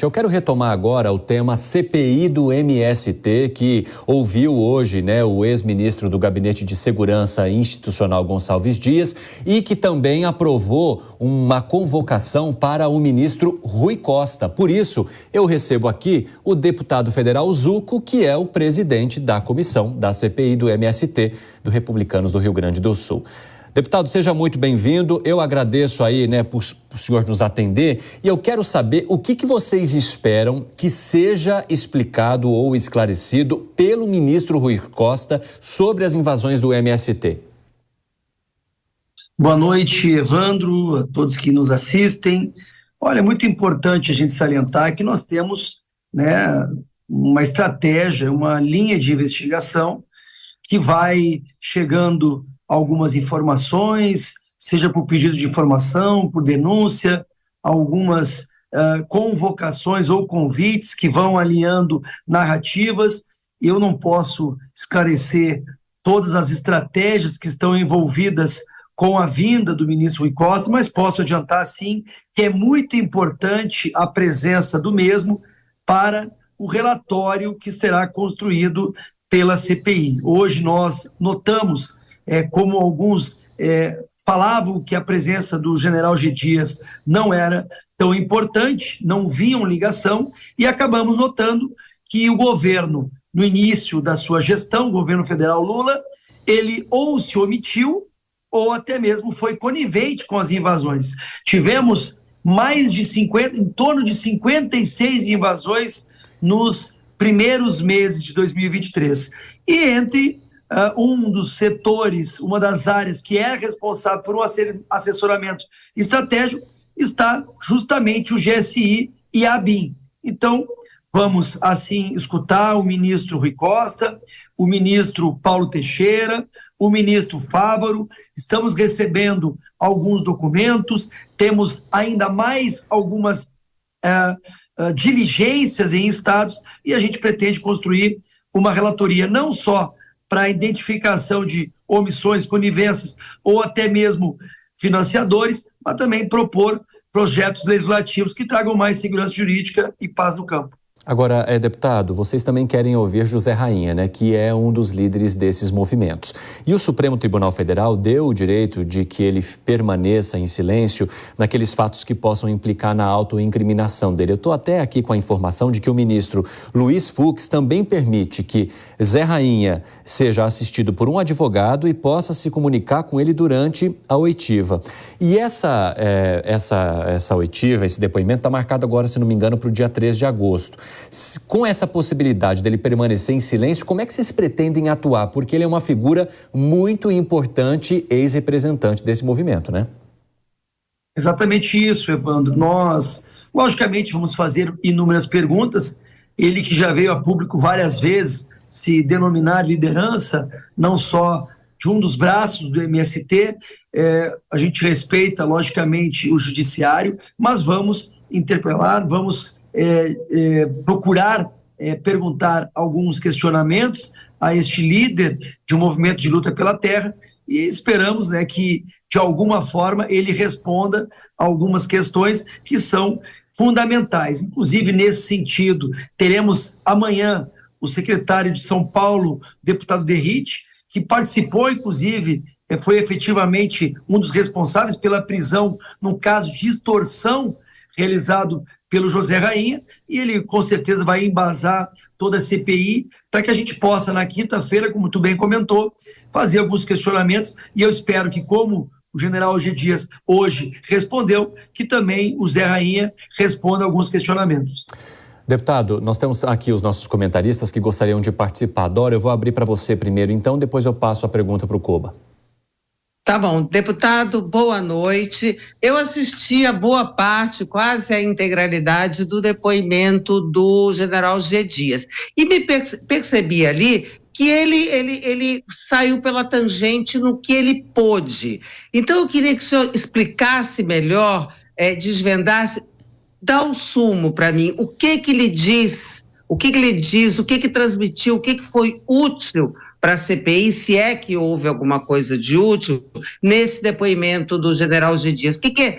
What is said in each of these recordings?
Eu quero retomar agora o tema CPI do MST, que ouviu hoje, o ex-ministro do Gabinete de Segurança Institucional, Gonçalves Dias, e que também aprovou uma convocação para o ministro Rui Costa. Por isso, eu recebo aqui o deputado federal Zuco, que é o presidente da comissão da CPI do MST, do Republicanos do Rio Grande do Sul. Deputado, seja muito bem-vindo. Eu agradeço aí, por o senhor nos atender, e eu quero saber o que vocês esperam que seja explicado ou esclarecido pelo ministro Rui Costa sobre as invasões do MST. Boa noite, Evandro, a todos que nos assistem. Olha, é muito importante a gente salientar que nós temos, uma estratégia, uma linha de investigação que vai chegando algumas informações, seja por pedido de informação, por denúncia, algumas convocações ou convites que vão alinhando narrativas. Eu não posso esclarecer todas as estratégias que estão envolvidas com a vinda do ministro Rui Costa, mas posso adiantar, sim, que é muito importante a presença do mesmo para o relatório que será construído pela CPI. Hoje nós notamos como alguns falavam que a presença do general G. Dias não era tão importante, não viam ligação, e acabamos notando que o governo, no início da sua gestão, o governo federal Lula, ele ou se omitiu ou até mesmo foi conivente com as invasões. Tivemos em torno de 56 invasões nos primeiros meses de 2023. E entre um dos setores, uma das áreas que é responsável por um assessoramento estratégico, está justamente o GSI e a ABIN. Então, vamos, assim, escutar o ministro Rui Costa, o ministro Paulo Teixeira, o ministro Fávaro. Estamos recebendo alguns documentos, temos ainda mais algumas diligências em estados, e a gente pretende construir uma relatoria não só para a identificação de omissões, conivências ou até mesmo financiadores, mas também propor projetos legislativos que tragam mais segurança jurídica e paz no campo. Agora, deputado, vocês também querem ouvir José Rainha, que é um dos líderes desses movimentos. E o Supremo Tribunal Federal deu o direito de que ele permaneça em silêncio naqueles fatos que possam implicar na autoincriminação dele. Eu estou até aqui com a informação de que o ministro Luiz Fux também permite que Zé Rainha seja assistido por um advogado e possa se comunicar com ele durante a oitiva. E essa oitiva, esse depoimento, está marcado agora, se não me engano, para o dia 3 de agosto. Com essa possibilidade dele permanecer em silêncio, como é que vocês pretendem atuar? Porque ele é uma figura muito importante, ex-representante desse movimento, né? Exatamente isso, Evandro. Nós, logicamente, vamos fazer inúmeras perguntas. Ele que já veio a público várias vezes se denominar liderança, não só de um dos braços do MST, a gente respeita, logicamente, o judiciário, mas vamos interpelar, vamos procurar perguntar alguns questionamentos a este líder de um movimento de luta pela terra, e esperamos que, de alguma forma, ele responda a algumas questões que são fundamentais. Inclusive, nesse sentido, teremos amanhã o secretário de São Paulo, deputado Derrite, que participou, inclusive, foi efetivamente um dos responsáveis pela prisão num caso de extorsão realizado pelo José Rainha, e ele com certeza vai embasar toda a CPI para que a gente possa, na quinta-feira, como tu bem comentou, fazer alguns questionamentos, e eu espero que, como o general G. Dias hoje respondeu, que também o Zé Rainha responda alguns questionamentos. Deputado, nós temos aqui os nossos comentaristas que gostariam de participar. Dora, eu vou abrir para você primeiro, então, depois eu passo a pergunta para o Koba. Tá bom. Deputado, boa noite. Eu assisti a boa parte, quase a integralidade do depoimento do general G. Dias. E me percebi ali que ele saiu pela tangente no que ele pôde. Então, eu queria que o senhor explicasse melhor, desvendasse, dá um sumo para mim, o que ele diz, o que transmitiu, o que foi útil para a CPI, se é que houve alguma coisa de útil nesse depoimento do general G. Dias. O que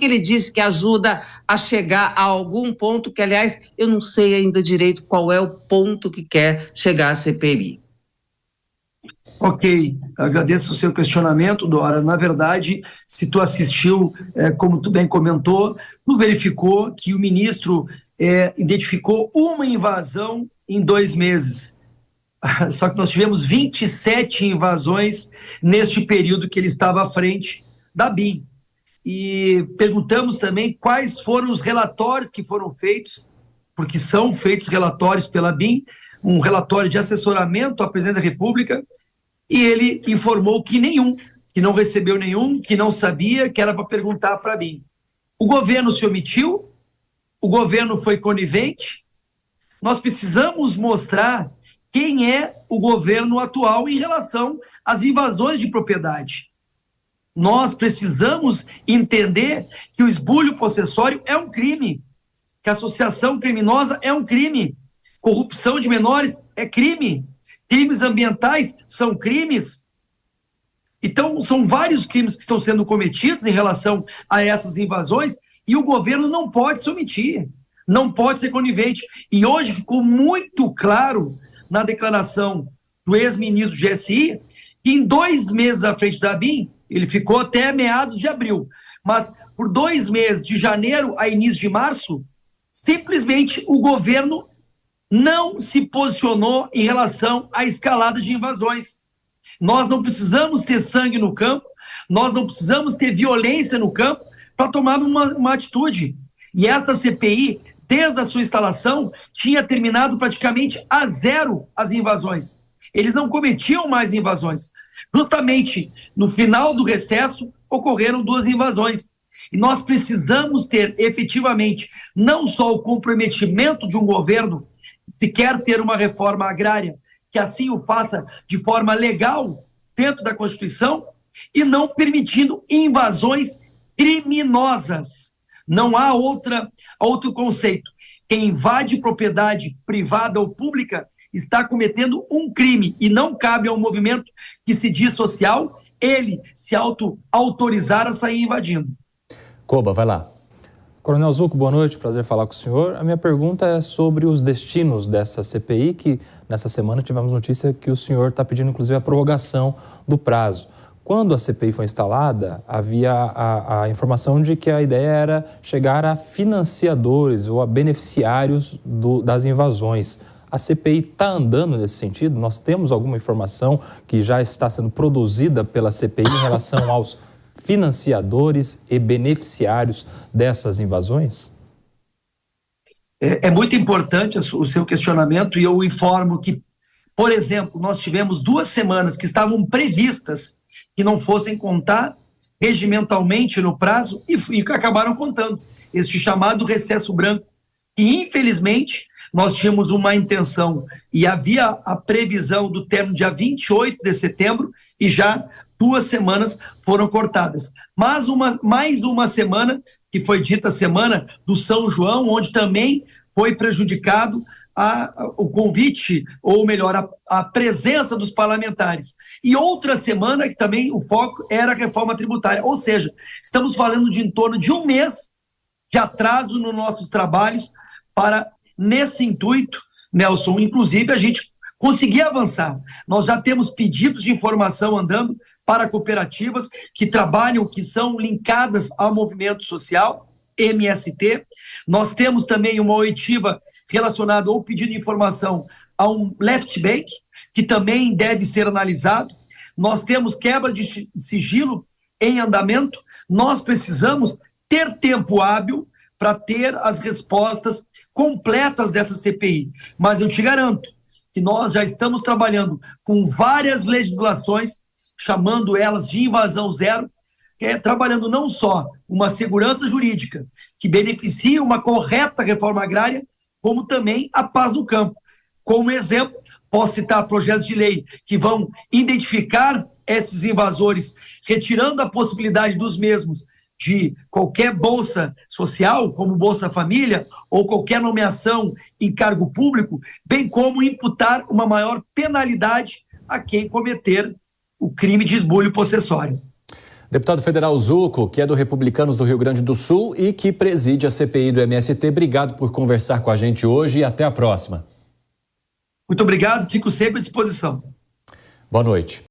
ele disse que ajuda a chegar a algum ponto que, aliás, eu não sei ainda direito qual é o ponto que quer chegar a CPI. Ok, agradeço o seu questionamento, Dora. Na verdade, se tu assistiu, como tu bem comentou, tu verificou que o ministro identificou uma invasão em 2 meses. Só que nós tivemos 27 invasões neste período que ele estava à frente da BIM. E perguntamos também quais foram os relatórios que foram feitos, porque são feitos relatórios pela BIM, um relatório de assessoramento à presidente da República, e ele informou que nenhum, que não recebeu nenhum, que não sabia, que era para perguntar para mim. O governo se omitiu, o governo foi conivente. Nós precisamos mostrar quem é o governo atual em relação às invasões de propriedade. Nós precisamos entender que o esbulho possessório é um crime, que a associação criminosa é um crime, corrupção de menores é crime, crimes ambientais são crimes. Então, são vários crimes que estão sendo cometidos em relação a essas invasões e o governo não pode se omitir, não pode ser conivente. E hoje ficou muito claro na declaração do ex-ministro do GSI que em 2 meses à frente da BIM, ele ficou até meados de abril, mas por 2 meses, de janeiro a início de março, simplesmente o governo não se posicionou em relação à escalada de invasões. Nós não precisamos ter sangue no campo, nós não precisamos ter violência no campo para tomar uma atitude. E esta CPI, desde a sua instalação, tinha terminado praticamente a 0 as invasões. Eles não cometiam mais invasões. Justamente no final do recesso, ocorreram 2 invasões. E nós precisamos ter efetivamente não só o comprometimento de um governo, se quer ter uma reforma agrária, que assim o faça de forma legal dentro da Constituição e não permitindo invasões criminosas. Não há outro conceito. Quem invade propriedade privada ou pública está cometendo um crime e não cabe ao movimento que se diz social ele se autorizar a sair invadindo. Koba, vai lá. Coronel Zucco, boa noite, prazer falar com o senhor. A minha pergunta é sobre os destinos dessa CPI, que nessa semana tivemos notícia que o senhor está pedindo inclusive a prorrogação do prazo. Quando a CPI foi instalada, havia a informação de que a ideia era chegar a financiadores ou a beneficiários das invasões. A CPI está andando nesse sentido? Nós temos alguma informação que já está sendo produzida pela CPI em relação aos financiadores e beneficiários dessas invasões? É muito importante o seu questionamento e eu informo que, por exemplo, nós tivemos 2 semanas que estavam previstas que não fossem contar regimentalmente no prazo e acabaram contando. Este chamado recesso branco. E, infelizmente, nós tínhamos uma intenção e havia a previsão do término dia 28 de setembro e já 2 semanas foram cortadas. Mas mais uma semana, que foi dita semana do São João, onde também foi prejudicado o convite, ou melhor, a presença dos parlamentares. E outra semana que também o foco era a reforma tributária. Ou seja, estamos falando de em torno de 1 mês de atraso nos nossos trabalhos para, nesse intuito, Nelson, inclusive a gente conseguir avançar. Nós já temos pedidos de informação andando para cooperativas que trabalham, que são linkadas ao movimento social, MST. Nós temos também uma oitiva relacionada ao pedido de informação a um left bank, que também deve ser analisado. Nós temos quebra de sigilo em andamento. Nós precisamos ter tempo hábil para ter as respostas completas dessa CPI. Mas eu te garanto que nós já estamos trabalhando com várias legislações, chamando elas de invasão zero, trabalhando não só uma segurança jurídica que beneficie uma correta reforma agrária, como também a paz no campo. Como exemplo, posso citar projetos de lei que vão identificar esses invasores, retirando a possibilidade dos mesmos de qualquer bolsa social, como Bolsa Família, ou qualquer nomeação em cargo público, bem como imputar uma maior penalidade a quem cometer o crime de esbulho possessório. Deputado federal Zucco, que é do Republicanos do Rio Grande do Sul e que preside a CPI do MST, obrigado por conversar com a gente hoje e até a próxima. Muito obrigado, fico sempre à disposição. Boa noite.